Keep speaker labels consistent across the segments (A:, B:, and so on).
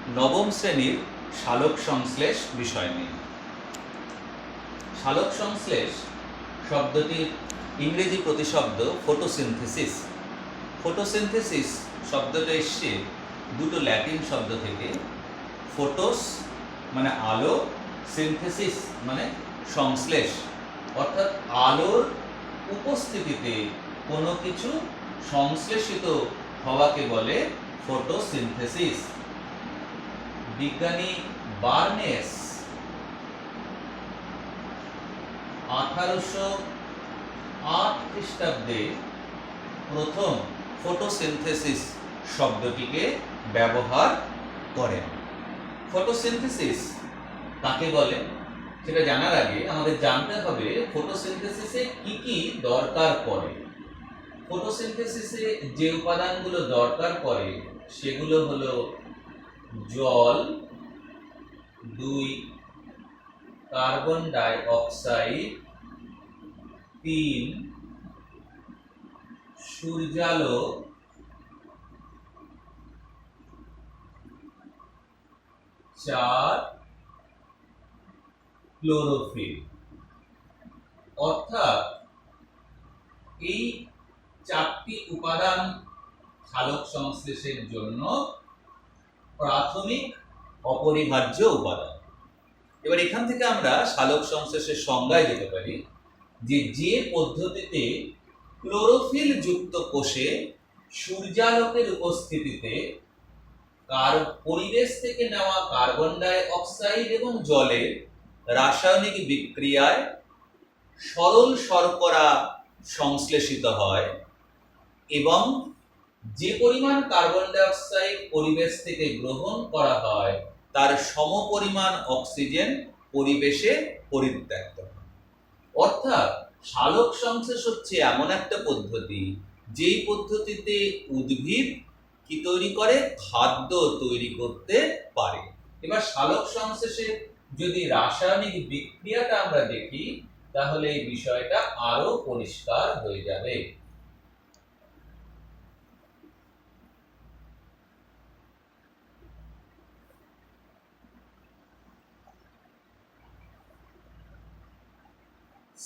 A: নবম শ্রেণীর সালোক সংশ্লেষ বিষয় নিয়ে। সালোক সংশ্লেষ শব্দটির ইংরেজি প্রতিশব্দ ফটোসিনথেসিস। ফটোসিনথেসিস শব্দটা এসছে দুটো ল্যাটিন শব্দ থেকে। ফোটোস মানে আলো, সিনথেসিস মানে সংশ্লেষ, অর্থাৎ আলোর উপস্থিতিতে কোনো কিছু সংশ্লেষিত হওয়াকে বলে ফটোসিনথেসিস। বিজ্ঞানী বার্নেস 1808 খ্রিস্টাব্দে প্রথম ফটোসিনথেসিস শব্দটিকে ব্যবহার করেন। ফটোসিনথেসিস কাকে বলে সেটা জানার আগে আমাদের জানতে হবে ফটোসিনথেসিসে কি কি দরকার পড়ে। ফটোসিনথেসিসে যে উপাদানগুলো দরকার পড়ে সেগুলো হলো জল, 2 কার্বন ডাই অক্সাইড, 3 সূর্যালো, 4 ক্লোরোফিল। অর্থাৎ এই 4টি উপাদান সালোক সংশ্লেষের জন্য প্রাথমিক অপরিহার্য উপাদান। এবার এখান থেকে আমরা সালোক সংশ্লেষের সংজ্ঞায় যেতে পারি যে পদ্ধতিতে ক্লোরোফিল যুক্ত কোষে সূর্যালোকের উপস্থিতিতে পরিবেশ থেকে নেওয়া কার্বন ডাই অক্সাইড এবং জলের রাসায়নিক বিক্রিয়ায় সরল শর্করা সংশ্লেষিত হয় এবং যে পরিমাণ কার্বন ডাই অক্সাইড পরিবেশ থেকে গ্রহণ করা হয় তার সমপরিমাণ অক্সিজেন পরিবেশে পরিত্যক্ত হয়। অর্থাৎ সালোক সংশ্লেষ হচ্ছে এমন একটা পদ্ধতি যেই পদ্ধতিতে উদ্ভিদ কি তৈরি করে, খাদ্য তৈরি করতে পারে। এবার সালোক সংশ্লেষের যদি রাসায়নিক বিক্রিয়াটা আমরা দেখি তাহলে এই বিষয়টা আরো পরিষ্কার হয়ে যাবে।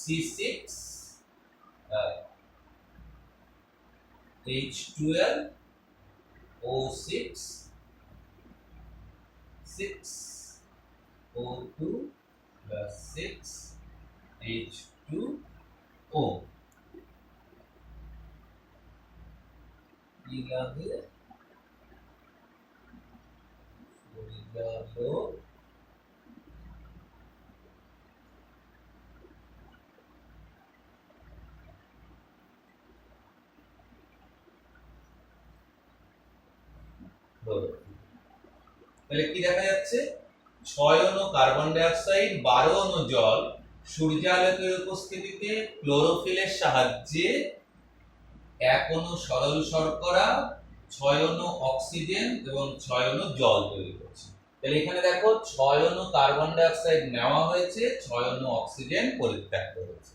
A: C6 H12 O6 6O2 plus 6H2O কি লাগে সূর্যালো তাহলে কি দেখা যাচ্ছে 6 অণু কার্বন ডাই অক্সাইড, 12 অণু জল সূর্যালোকের উপস্থিতিতে ক্লোরোফিলের সাহায্যে 1 অণু সরল শর্করা, 6 অণু অক্সিজেন এবং 6 অণু জল তৈরি করছে। তাহলে এখানে দেখো 6 অণু কার্বন ডাই অক্সাইড নেওয়া হয়েছে, 6 অণু অক্সিজেন পরিত্যক্ত হয়েছে।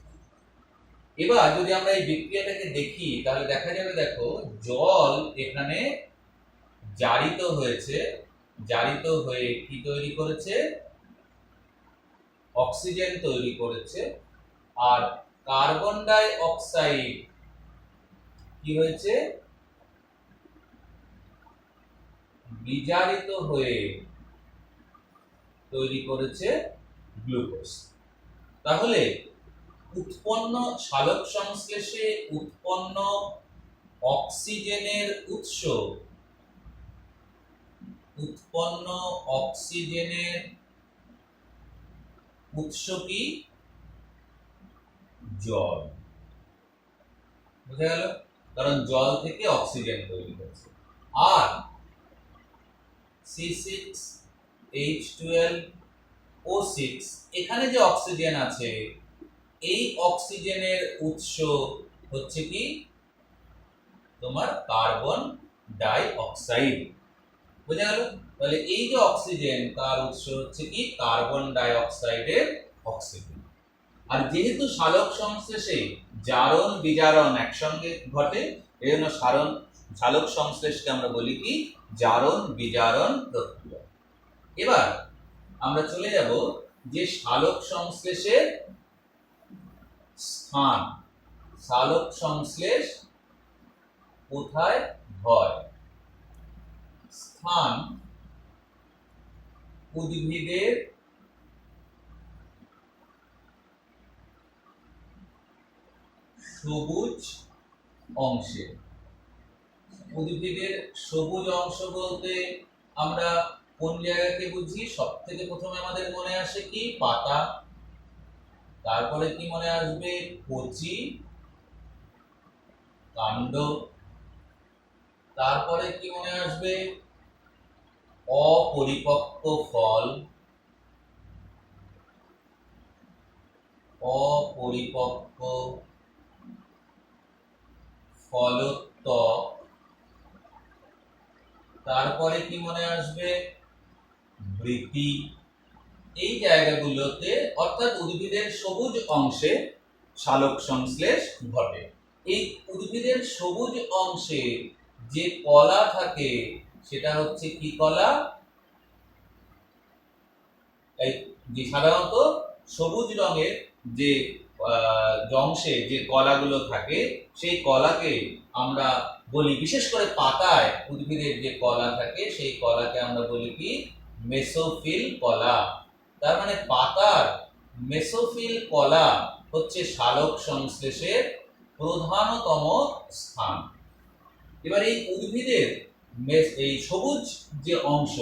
A: এবার যদি আমরা এই বিক্রিয়াটাকে দেখি তাহলে দেখা যাবে দেখো জল এখানে জারিত হয়েছে, জারিত হয়ে কি তৈরি করেছে, অক্সিজেন তৈরি করেছে। আর কার্বন ডাই অক্সাইড কি হয়েছে, বিজারিত হয়ে তৈরি করেছে গ্লুকোজ। তাহলে উৎপন্ন সালোক সংশ্লেষে উৎপন্ন অক্সিজেনের উৎস, উৎপন্ন অক্সিজেনের উৎস কি, জল। বুঝা গেল? কারণ জল থেকে অক্সিজেন তৈরি হচ্ছে। আর C6H12O6 এখানে যে অক্সিজেন আছে এই অক্সিজেনের উৎস হচ্ছে কি তোমার কার্বন ডাই অক্সাইড। বুঝা গেল? তাহলে এই যে অক্সিজেন তার উৎস হচ্ছে কি কার্বন ডাই অক্সাইডের অক্সিজেন। আর যেহেতু সালোক সংশ্লেষে জারণ বিজারণ একসঙ্গে ঘটে এই জন্য সালোক সংশ্লেষকে আমরা বলি কি জারণ বিজারণ প্রক্রিয়া। এবার আমরা চলে যাব যে সালোক সংশ্লেষের স্থান। সালোক সংশ্লেষ কোথায় হয়? স্থান উদ্ভিদের সবুজ অংশে। উদ্ভিদের সবুজ অংশ বলতে আমরা কোন জায়গাকে বুঝি? সব থেকে প্রথমে আমাদের মনে আসে কি? পাতা। তারপরে কি মনে আসবে? কচি কাণ্ড। তারপরে কি মনে আসবে? অপরিপক্ক ফল। অপরিপক্ক ফলোত্তক। তারপরে কি মনে আসবে? বৃতি। এই জায়গাগুলোতে অর্থাৎ উদ্ভিদের সবুজ অংশে সালোক সংশ্লেষ ঘটে। এই উদ্ভিদের সবুজ অংশে যে কলা থাকে সেটা হচ্ছে কি কলা? এই যে সাধারণত সবুজ রঙের যে অংশে যে কলাগুলো থাকে সেই কলাকে আমরা বলি, বিশেষ করে পাতায় উদ্ভিদের যে কলা থাকে সেই কলাকে আমরা বলি কি? মেসোফিল কলা। তার মানে পাতার মেসোফিল কলা হচ্ছে সালোক সংশ্লেষের প্রধানতম স্থান। এবার এই উদ্ভিদের এই সবুজ যে অংশ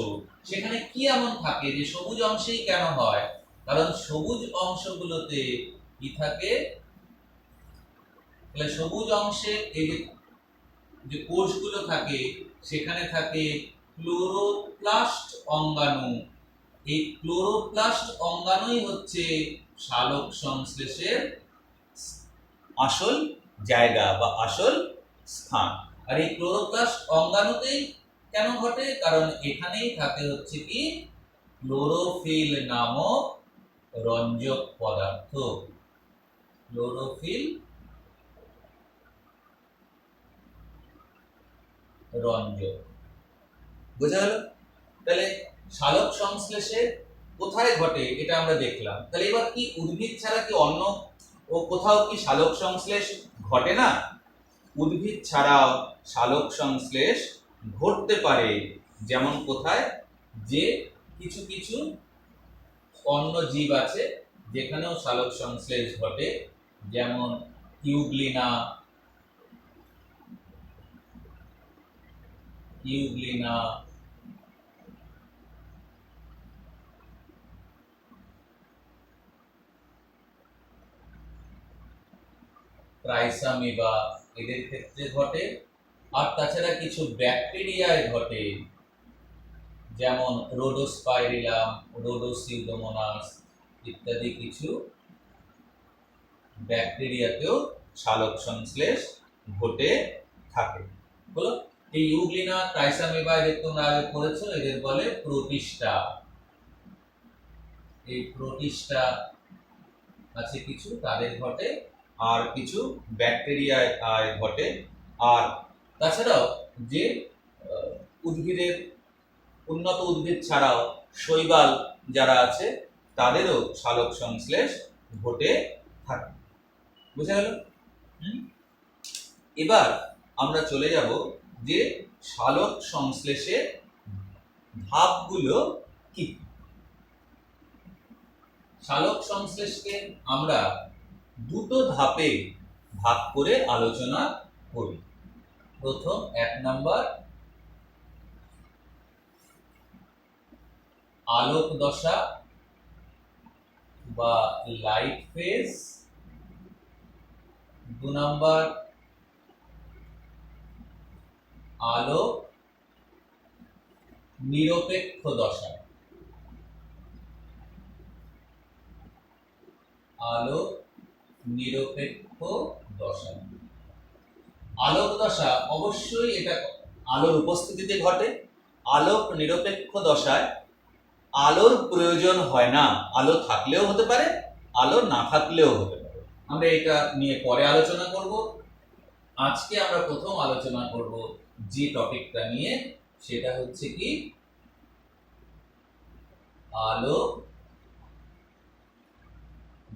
A: সেখানে কি এমন থাকে যে সবুজ অংশেই কেন হয়? কারণ সবুজ অংশগুলোতে কি থাকে? তাহলে সবুজ অংশে এই যে কোষগুলো থাকে সেখানে থাকে ক্লোরোপ্লাস্ট অঙ্গাণু। এই ক্লোরোপ্লাস্ট অঙ্গাণুই হচ্ছে সালোক সংশ্লেষের আসল জায়গা বা আসল স্থান। আর এই ক্লোরোপ্লাস্ট অঙ্গাণুতেই কেন ঘটে? কারণ এখানেই থাকে হচ্ছে কি? ক্লোরোফিল নামক রঞ্জক পদার্থ। ক্লোরোফিল রঞ্জক। বোঝা গেল? তাহলে সালোক সংশ্লেষে কোথায় ঘটে এটা আমরা দেখলাম। তাহলে এবার কি উদ্ভিদ ছাড়া কি অন্য ও কোথাও কি সালোক সংশ্লেষ ঘটে না? উদ্ভিদ ছাড়াও সালোক সংশ্লেষ ঘটতে পারে। যেমন কোথায়? যে কিছু কিছু অন্য জীব আছে যেখানেও সালোক সংশ্লেষ ঘটে, যেমন ইউগ্লিনা, ক্রাইসামিবা, এদের ক্ষেত্রে ঘটে। আর তাছাড়া কিছু ব্যাকটেরিয়ায় ঘটে, যেমন রোডোস্পাইরিলাম, রোডোসিউডোমোনাস ইত্যাদি কিছু ব্যাকটেরিয়াতেও সালোক সংশ্লেষ ঘটে থাকে। বলো, এই ইউগ্লিনা, ক্রাইসামিবা এদের তোমরা আগে পড়েছো, এদের বলে প্রোটিস্টা। এই প্রোটিস্টা আছে কিছু, তাদের ঘটে। আর কিছু ব্যাকটেরিয়ায় ঘটে। আর তাছাড়াও যে উদ্ভিদের উন্নত উদ্ভিদ ছাড়াও শৈবাল যারা আছে তাদেরও সালোক সংশ্লেষ ঘটে থাকে। বুঝা গেল? এবার আমরা চলে যাব যে সালোক সংশ্লেষের ধাপগুলো কি। সালোক সংশ্লেষকে আমরা দুটো ধাপে ভাগ করে আলোচনা করি। প্রথম 1 নম্বর আলোক দশা বা লাইট ফেজ। 2 নম্বর আলোক নিরপেক্ষ দশা। আলোক নিরপেক্ষ দশা। আলোক দশা অবশ্যই এটা আলোর উপস্থিতিতে ঘটে। আলোক নিরপেক্ষ দশায় আলোর প্রয়োজন হয় না। আলো থাকলেও হতে পারে, আলো না থাকলেও হতে পারে। আমরা এটা নিয়ে পরে আলোচনা করব। আজকে আমরা প্রথম আলোচনা করব যে টপিকটা নিয়ে, সেটা হচ্ছে কি আলো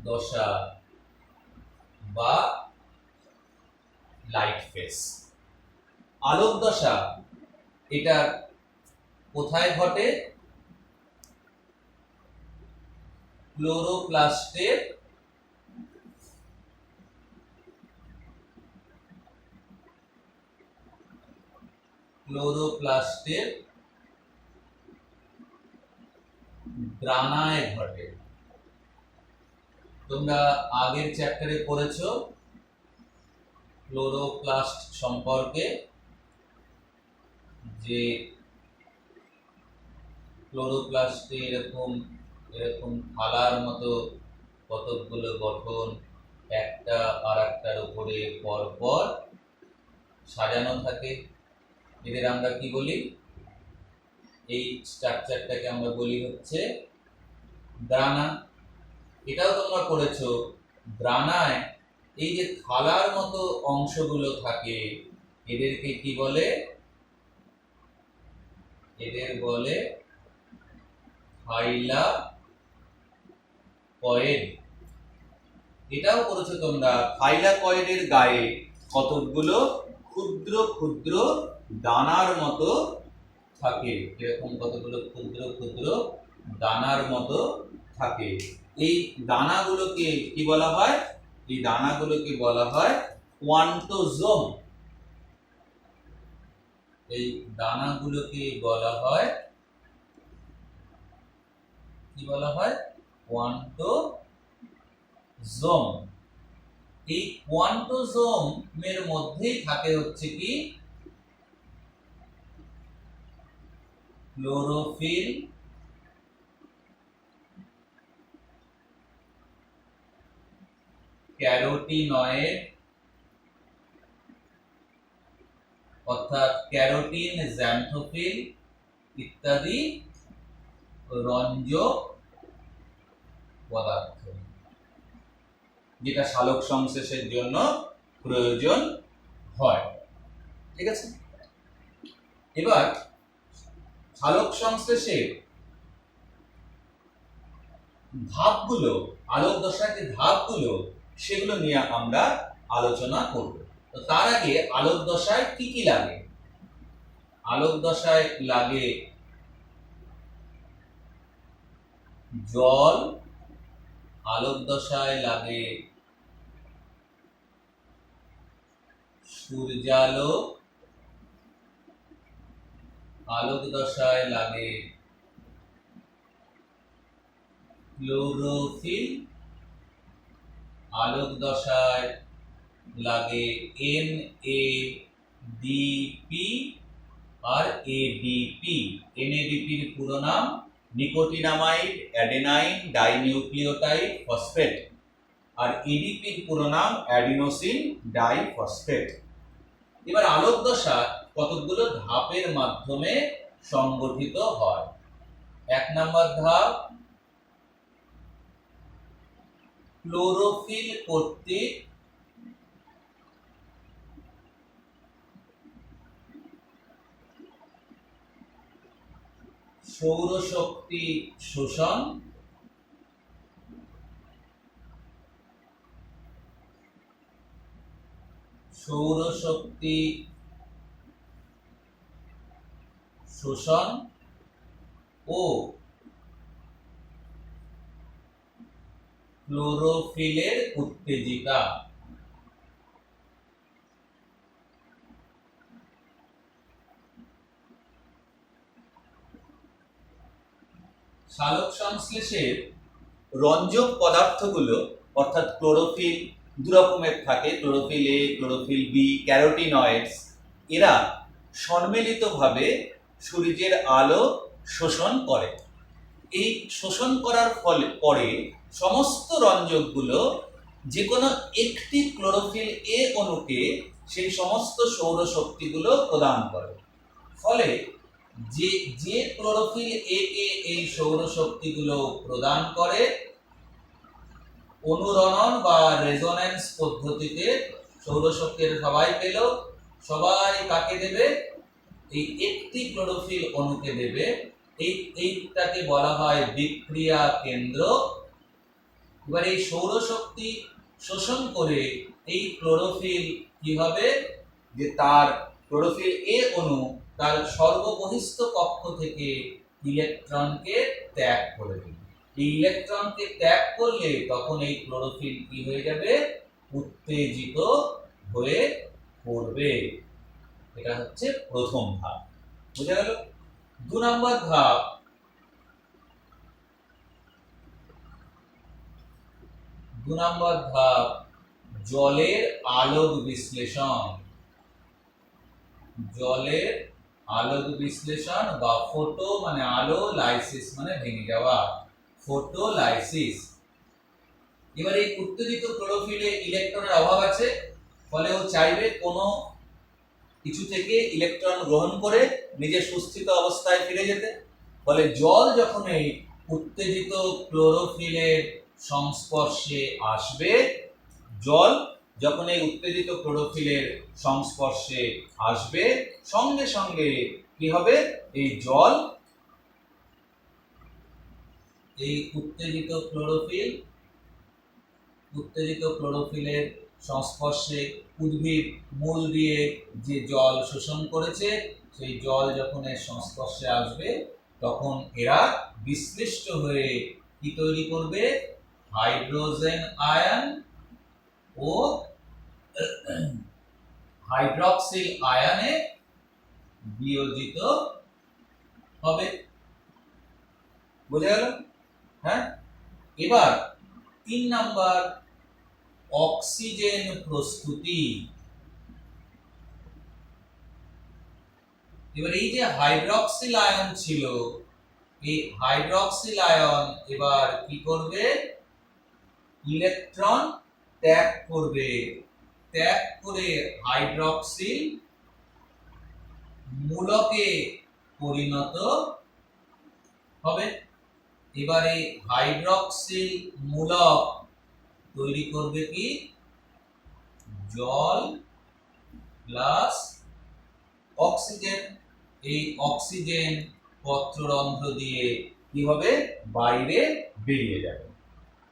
A: দশা বা লাইট ফেজ। আলোক দশা এটা কোথায় ঘটে? ক্লোরোপ্লাস্টের গ্রানায় ঘটে। তোমরা আগের চ্যাপ্টারে পড়েছো ক্লোরোপ্লাস্ট সম্পর্কে, যে ক্লোরোপ্লাস্টে এরকম থালার মতো কতকগুলো গঠন একটা আর একটার উপরে পরপর সাজানো থাকে। এদের আমরা কি বলি? এই স্ট্রাকচারটাকে আমরা বলি হচ্ছে গ্রানা। এটাও তোমরা পড়েছো, গ্রানায় এই যে থালার মতো অংশগুলো থাকে এদেরকে কি বলে? এদের বলে থাইলাকয়েড। এটাও পড়েছো তোমরা, থাইলাকয়েডের গায়ে কতগুলো ক্ষুদ্র ক্ষুদ্র দানার মতো থাকে, এরকম কতগুলো ক্ষুদ্র ক্ষুদ্র দানার মতো থাকে। এই দানাগুলোকে কি বলা হয়? এই দানাগুলোকে বলা হয় কোয়ান্টোজোম। এই দানাগুলোকে বলা হয় কি বলা হয়? কোয়ান্টোজোম। এই কোয়ান্টোজোমের মধ্যেই থাকে হচ্ছে কি ক্লোরোফিল, ক্যারোটিনয়েড অর্থাৎ ক্যারোটিন, জ্যান্থোফিল ইত্যাদি রঞ্জক পদার্থ, যেটা সালোক সংশ্লেষের জন্য প্রয়োজন হয়। ঠিক আছে, এবার সালোক সংশ্লেষের ধাপগুলো, আলোক দশার যে ধাপগুলো সেগুলো নিয়ে আমরা আলোচনা করব। তো তার আগে আলোক দশায় কি কি লাগে? আলোক দশায় লাগে জল, আলোক দশায় লাগে সূর্যালোক, আলোক দশায় লাগে ক্লোরোফিল, আলোক দশায় লাগে NADP আর ADP। NADP এর পুরো নাম নিকোটিনামাইড অ্যাডেনাইন ডাইনিউক্লিওটাইড ফসফেট, আর ADP এর পুরো নাম অ্যাডিনোসিন ডাইফসফেট। এবার আলোক দশা কতগুলো ধাপের মাধ্যমে সংগঠিত হয়। 1 নম্বর ধাপ ক্লোরোফিল কর্তৃক সৌরশক্তি শোষণ, সৌরশক্তি শোষণ ও ক্লোরোফিলের উত্তেজিকা। সালোক সংশ্লেষের রঞ্জক পদার্থগুলো অর্থাৎ ক্লোরোফিল দু রকমের থাকে, chlorophyll A, chlorophyll B, carotenoids. এরা সম্মিলিতভাবে সূর্যের আলো শোষণ করে। এই শোষণ করার পরে সমস্ত রঞ্জকগুলো যে কোনো একটি ক্লোরোফিল এ অণুকে সেই সমস্ত সৌরশক্তিগুলো প্রদান করে। ফলে যে ক্লোরোফিল এ কে এই সৌরশক্তিগুলো প্রদান করে, অনুরণন বা রেজোন্যান্স পদ্ধতিতে সৌরশক্তির সবাই পেল, সবাই কাকে দেবে? এই একটি ক্লোরোফিল অণুকে দেবে। এইটাকে বলা হয় বিক্রিয়া কেন্দ্র। এবার এই সৌরশক্তি শোষণ করে এই ক্লোরোফিল কি হবে, যে তার ক্লোরোফিল এ অণু তার সর্ববহিস্থ কক্ষ থেকে ইলেকট্রনকে ত্যাগ করে দেবে। এই ইলেকট্রনকে ত্যাগ করলে তখন এই ক্লোরোফিল কি হয়ে যাবে, উত্তেজিত হয়ে পড়বে। এটা হচ্ছে প্রথম ধাপ, বুঝা গেল। 2 নম্বর ধাপ, জলের আলোক বিশ্লেষণ। জলের আলোক বিশ্লেষণ বা ফটো মানে আলো, লাইসিস মানে ভেঙে যাওয়া, ফটোলাইসিস। এবার এই উত্তেজিত ক্লোরোফিলে ইলেকট্রনের অভাব আছে, ফলে ও চাইবে কোনো কিছু থেকে ইলেকট্রন গ্রহণ করে নিজের সুস্থিত অবস্থায় ফিরে যেতে। ফলে জল যখন এই উত্তেজিত ক্লোরোফিলের সংস্পর্শে আসবে, জল যখন এই উত্তেজিত ক্লোরোফিলের সংস্পর্শে আসবে, সঙ্গে সঙ্গে কি হবে, এই জল এই উত্তেজিত ক্লোরোফিলের সংস্পর্শে উদ্ভিদ মূল দিয়ে যে জল শোষণ করেছে, সেই জল যখন এর সংস্পর্শে আসবে তখন এরা বিশ্লিষ্ট হয়ে কি তৈরি করবে, হাইড্রোজেন আয়ন ও হাইড্রক্সিল আয়নে বিয়োজিত হবে। বুঝা গেল? হ্যাঁ। এবার 3 নাম্বার, অক্সিজেন প্রস্তুতি। এবার এই যে হাইড্রক্সিল আয়ন ছিল, এই হাইড্রক্সিল আয়ন এবার কি করবে, ইলেকট্রন ত্যাগ করবে, ত্যাগ করে হাইড্রক্সিল মূলকে পরিণত হবে। এবার এই হাইড্রক্সিল মূলক তৈরি করবে কি, জল প্লাস অক্সিজেন। এই অক্সিজেন পত্ররন্ধ্র দিয়ে কি হবে, বাইরে বেরিয়ে যাবে।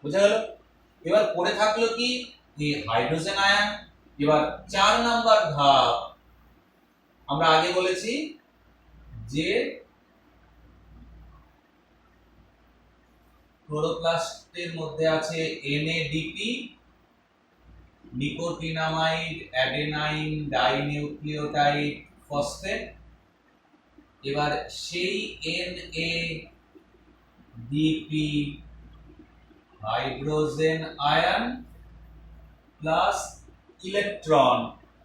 A: বুঝা গেল? এবার পড়ে থাকলো কি, এই হাইড্রোজেন আয়ন। এবার 4 নাম্বার ধাপ, আমরা আগে বলেছি যে ক্লোরোপ্লাস্টের মধ্যে আছে NADP, nicotinamide adenine dinucleotide phosphate. এবার সেই NADP hydrogen ion plus electron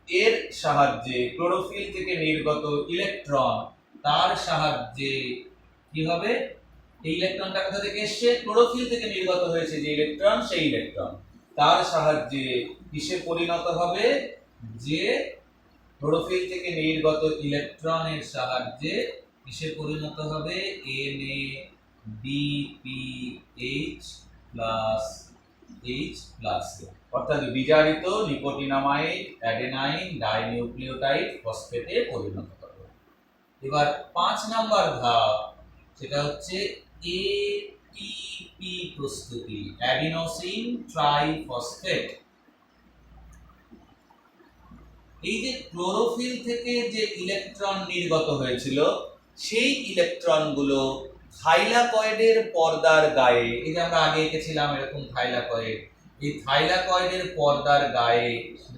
A: এর সাহায্যে, ক্লোরোফিল থেকে নির্গত ইলেকট্রন তার সাহায্যে কি হবে, এই ইলেকট্রনটা কোথা থেকে এসছে, ক্লোরোফিল থেকে নির্গত হয়েছে যে ইলেকট্রন, সেই ইলেকট্রন তার সাহায্যে কিসে পরিণত হবে, যে ক্লোরোফিল থেকে নির্গত ইলেকট্রনের সাহায্যে কিসে পরিণত হবে, NADPH প্লাস H প্লাস, অর্থাৎ বিজারিত নিকোটিনামাইড অ্যাডেনাইন ডাইনিউক্লিওটাইড ফসফেটে পরিণত হবে। এবার 5 নাম্বার ধাপ, সেটা হচ্ছে ATP প্রস্তুতি, অ্যাডিনোসিন ট্রাইফসফেট। এই যে ক্লোরোফিল থেকে যে ইলেকট্রন নির্গত হয়েছিল, সেই ইলেকট্রনগুলো থাইলাকয়েডের পর্দার গায়ে, এই যে আমরা আগে এঁকেছিলাম এরকম থাইলাকয়েড, এই থাইলাকয়েডের পর্দার গায়ে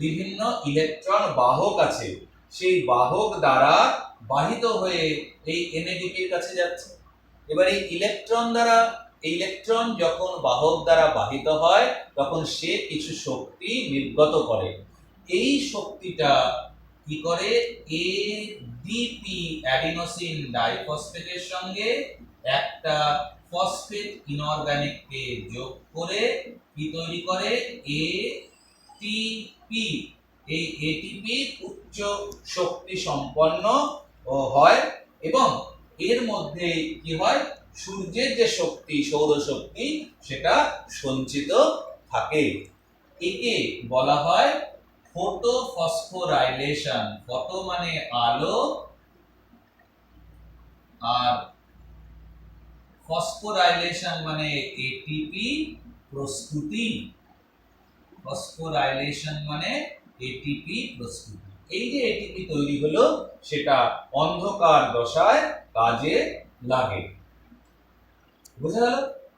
A: বিভিন্ন ইলেকট্রন বাহক আছে, সেই বাহক দ্বারা বাহিত হয়ে এই NADP-র কাছে যাচ্ছে। এবার এই ইলেকট্রন যখন বাহক দ্বারা বাহিত হয়, তখন সে কিছু শক্তি নির্গত করে। এই শক্তিটা কি করে, ADP অ্যাডিনোসিন ডাইফসফেটের সঙ্গে একটা ফসফেট ইনঅর্গানিককে যোগ করে কি তৈরি করে, ATP। এই ATP উচ্চ শক্তি সম্পন্ন হয় এবং এর মধ্যে কি হয়, সূর্যের যে শক্তি, সৌরশক্তি, সেটা সঞ্চিত থাকে। একে বলা হয় ফটোফসফোরাইলেশন। ফটো মানে আলো, আর ফসফোরাইলেশন মানে এটিপি প্রস্তুতি, ফসফোরাইলেশন মানে এটিপি প্রস্তুতি। এই যে এটিপি তৈরি হলো সেটা অন্ধকার দশায় কাজে লাগে। বুঝা গেল?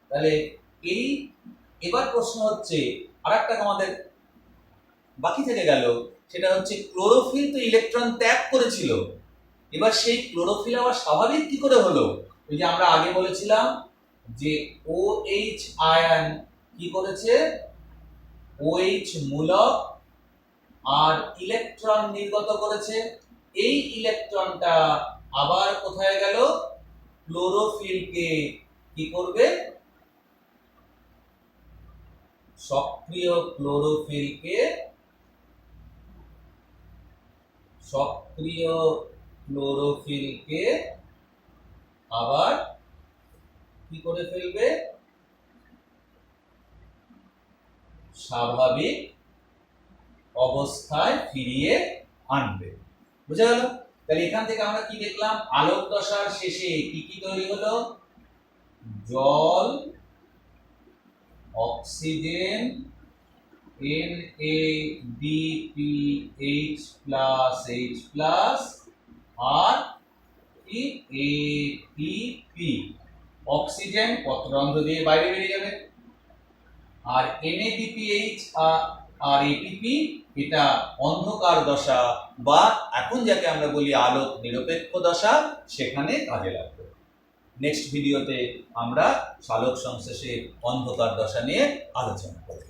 A: তাহলে এই এবার প্রশ্ন হচ্ছে আরেকটা আমাদের বাকি থেকে গেল, সেটা হচ্ছে ক্লোরোফিল তো ইলেকট্রন ত্যাগ করেছিল, এবার সেই ক্লোরোফিল আবার স্বাভাবিক কি করে হলো? ওই যে আমরা আগে বলেছিলাম যে OH আয়ন কি করেছে, OH মূলক আর ইলেকট্রন নির্গত করেছে। এই ইলেকট্রনটা আবার কোথায় গেল? ক্লোরোফিলকে কি করবে? সক্রিয় ক্লোরোফিলকে আবার কি করে ফেলবে? স্বাভাবিক অবস্থায় ফিরিয়ে আনবে। বুঝা গেল? তাহলে এখান থেকে আমরা কি দেখলাম? আলোক দশার শেষে কি কি তৈরি হলো? জল, অক্সিজেন, NADPH+H+ আর কি ATP। অক্সিজেন পত্ররন্ধ্র দিয়ে বাইরে বেরিয়ে যাবে, আর NADPH আর ATP এটা অন্ধকার দশা বা এখন যাকে আমরা বলি আলোক নিরপেক্ষ দশা, সেখানে কাজে লাগবে। নেক্সট ভিডিওতে আমরা সালোক সংশ্লেষের অন্ধকার দশা নিয়ে আলোচনা করব।